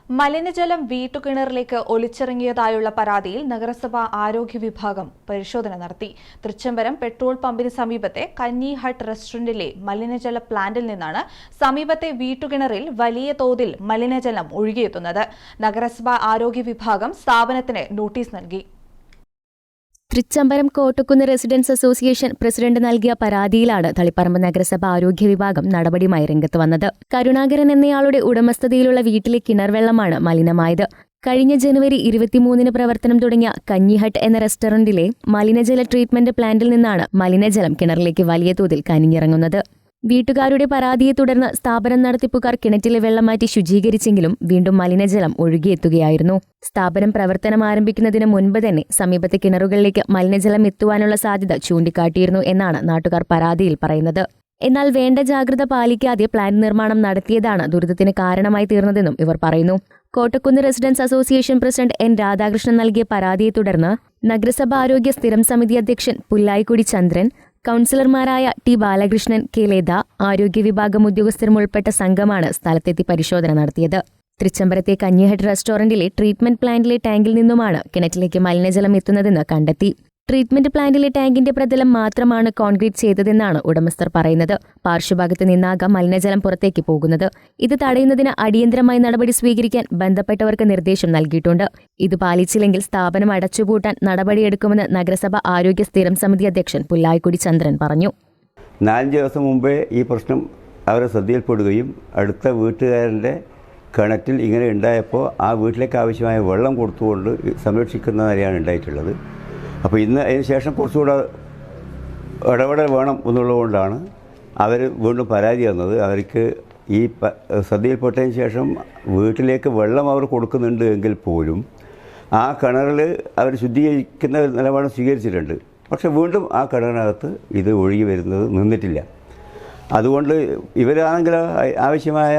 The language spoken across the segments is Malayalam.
മലിനജലം വീട്ടുകിണറിലേക്ക് ഒലിച്ചിറങ്ങിയതായുള്ള പരാതിയിൽ നഗരസഭാ ആരോഗ്യ വിഭാഗം പരിശോധന നടത്തി. തൃച്ചംബരം പെട്രോൾ പമ്പിന് സമീപത്തെ കന്നി ഹട്ട് റെസ്റ്റോറന്റിലെ മലിനജല പ്ലാന്റിൽ നിന്നാണ് സമീപത്തെ വീട്ടുകിണറിൽ വലിയ തോതിൽ മലിനജലം ഒഴുകിയെത്തുന്നത്. നഗരസഭാ ആരോഗ്യ വിഭാഗം സ്ഥാപനത്തിന് നോട്ടീസ് നൽകി. Trichambaram Kottakkunnu residents association president നൽകിയ പരാതിയിലാണ് തളിപ്പറമ്പ് നഗരസഭ ആരോഗ്യ വിഭാഗം നടപടിയുമായി രംഗത്ത് വന്നത്. കരുണാകരൻ എന്നയാളുടെ ഉടമസ്ഥതയിലുള്ള വീട്ടിലെ കിണർവെള്ളമാണ് മലിനമായത്. കഴിഞ്ഞ ജനുവരി 23 പ്രവർത്തനം തുടങ്ങിയ കഞ്ഞിഹട്ട് എന്ന റെസ്റ്റോറന്റിലെ മലിനജല ട്രീറ്റ്മെന്റ് പ്ലാന്റിൽ നിന്നാണ് മലിനജലം കിണറിലേക്ക് വലിയ തോതിൽ കനിഞ്ഞിറങ്ങുന്നത്. വീട്ടുകാരുടെ പരാതിയെ തുടർന്ന് സ്ഥാപനം നടത്തിപ്പുകാർ കിണറ്റിലെ വെള്ളം മാറ്റി ശുചീകരിച്ചെങ്കിലും വീണ്ടും മലിനജലം ഒഴുകിയെത്തുകയായിരുന്നു. സ്ഥാപനം പ്രവർത്തനം ആരംഭിക്കുന്നതിന് മുൻപ് തന്നെ സമീപത്തെ കിണറുകളിലേക്ക് മലിനജലം എത്തുവാനുള്ള സാധ്യത ചൂണ്ടിക്കാട്ടിയിരുന്നു എന്നാണ് നാട്ടുകാർ പരാതിയിൽ പറയുന്നത്. എന്നാൽ വേണ്ട ജാഗ്രത പാലിക്കാതെ പ്ലാന്റ് നിർമ്മാണം നടത്തിയതാണ് ദുരിതത്തിന് കാരണമായി തീർന്നതെന്നും ഇവർ പറയുന്നു. Kottakkunnu residents association president N Radhakrishnan നൽകിയ പരാതിയെ തുടർന്ന് നഗരസഭ ആരോഗ്യ സ്ഥിരം സമിതി അധ്യക്ഷൻ പുല്ലായിക്കുടി ചന്ദ്രൻ, കൌൺസിലർമാരായ ടി ബാലകൃഷ്ണൻ, കെ ലത, ആരോഗ്യ വിഭാഗം ഉദ്യോഗസ്ഥരും ഉൾപ്പെട്ട സംഘമാണ് സ്ഥലത്തെത്തി പരിശോധന നടത്തിയത്. തൃച്ചംബരത്തെ കഞ്ഞിഹട്ട് റെസ്റ്റോറന്റിലെ ട്രീറ്റ്മെന്റ് പ്ലാന്റിലെ ടാങ്കിൽ നിന്നുമാണ് കിണറ്റിലേക്ക് മലിനജലം എത്തുന്നതെന്ന് കണ്ടെത്തി. ട്രീറ്റ്മെന്റ് പ്ലാന്റിലെ ടാങ്കിന്റെ പ്രതലം മാത്രമാണ് കോൺക്രീറ്റ് ചെയ്തതെന്നാണ് ഉടമസ്ഥർ പറയുന്നത്. പാർശ്വഭാഗത്ത് നിന്നാകാം മലിനജലം പുറത്തേക്ക് പോകുന്നത്. ഇത് തടയുന്നതിന് അടിയന്തരമായി നടപടി സ്വീകരിക്കാൻ ബന്ധപ്പെട്ടവർക്ക് നിർദ്ദേശം നൽകിയിട്ടുണ്ട്. ഇത് പാലിച്ചില്ലെങ്കിൽ സ്ഥാപനം അടച്ചുപൂട്ടാൻ നടപടിയെടുക്കുമെന്ന് നഗരസഭ ആരോഗ്യ സ്ഥിരം സമിതി അധ്യക്ഷൻ പുല്ലായിക്കുടി ചന്ദ്രൻ പറഞ്ഞു. 4 ദിവസം മുമ്പേ ഈ പ്രശ്നം അവരെ ശ്രദ്ധയിൽപ്പെടുകയും അടുത്ത വീട്ടുകാരൻ്റെ കിണറ്റിൽ ഇങ്ങനെ ഉണ്ടായപ്പോൾ ആ വീട്ടിലേക്ക് ആവശ്യമായ വെള്ളം കൊടുത്തുകൊണ്ട് സംരക്ഷിക്കുന്ന നിലയാണ് ഉണ്ടായിട്ടുള്ളത്. അപ്പോൾ ഇന്ന് അതിന് ശേഷം കുറച്ചുകൂടെ ഇടപെടൽ വേണം എന്നുള്ളതുകൊണ്ടാണ് അവർ വീണ്ടും പരാതി തന്നത്. അവർക്ക് ഈ ശ്രദ്ധയിൽപ്പെട്ടതിന് ശേഷം വീട്ടിലേക്ക് വെള്ളം അവർ കൊടുക്കുന്നുണ്ട് എങ്കിൽ പോലും ആ കിണറിൽ അവർ ശുദ്ധീകരിക്കുന്ന നിലപാട് സ്വീകരിച്ചിട്ടുണ്ട്. പക്ഷേ വീണ്ടും ആ കിണറിനകത്ത് ഇത് ഒഴുകി വരുന്നത് നിന്നിട്ടില്ല. അതുകൊണ്ട് ഇവരാണെങ്കിൽ ആവശ്യമായ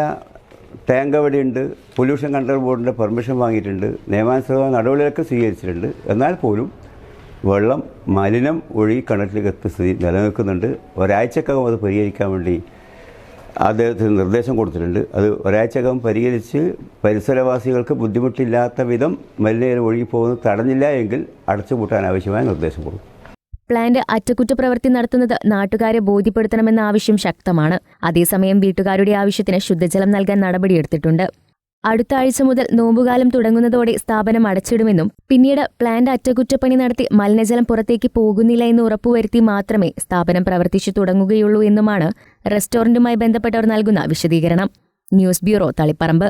ടാങ്ക് അവിടെയുണ്ട്, പൊല്യൂഷൻ കൺട്രോൾ ബോർഡിൻ്റെ പെർമിഷൻ വാങ്ങിയിട്ടുണ്ട്, നിയമാനുസൃത നടപടികളൊക്കെ സ്വീകരിച്ചിട്ടുണ്ട്. എന്നാൽ പോലും വെള്ളം മലിനം ഒഴുകി കിണറ്റിലേക്ക് എത്തുന്ന സ്ഥിതി നിലനിൽക്കുന്നുണ്ട്. ഒരാഴ്ചക്കകം അത് പരിഹരിക്കാൻ വേണ്ടി അദ്ദേഹത്തിന് നിർദ്ദേശം കൊടുത്തിട്ടുണ്ട്. അത് ഒരാഴ്ചക്കകം പരിഹരിച്ച് പരിസരവാസികൾക്ക് ബുദ്ധിമുട്ടില്ലാത്ത വിധം മലിനജലം ഒഴുകിപ്പോകുന്നത് തടഞ്ഞില്ല എങ്കിൽ അടച്ചുപൂട്ടാൻ ആവശ്യമായ നിർദ്ദേശം കൊടുക്കും. പ്ലാന്റ് അറ്റകുറ്റപ്രവൃത്തി നടത്തുന്നത് നാട്ടുകാരെ ബോധ്യപ്പെടുത്തണമെന്ന ആവശ്യം ശക്തമാണ്. അതേസമയം വീട്ടുകാരുടെ ആവശ്യത്തിന് ശുദ്ധജലം നൽകാൻ നടപടിയെടുത്തിട്ടുണ്ട്. അടുത്ത ആഴ്ച മുതൽ നോമ്പുകാലം തുടങ്ങുന്നതോടെ സ്ഥാപനം അടച്ചിടുമെന്നും പിന്നീട് പ്ലാന്റ് അറ്റകുറ്റപ്പണി നടത്തി മലിനജലം പുറത്തേക്ക് പോകുന്നില്ല എന്ന് ഉറപ്പുവരുത്തി മാത്രമേ സ്ഥാപനം പ്രവർത്തിച്ചു തുടങ്ങുകയുള്ളൂ എന്നുമാണ് റെസ്റ്റോറന്റുമായി ബന്ധപ്പെട്ടവർ നൽകുന്ന വിശദീകരണം. News bureau, Taliparamba.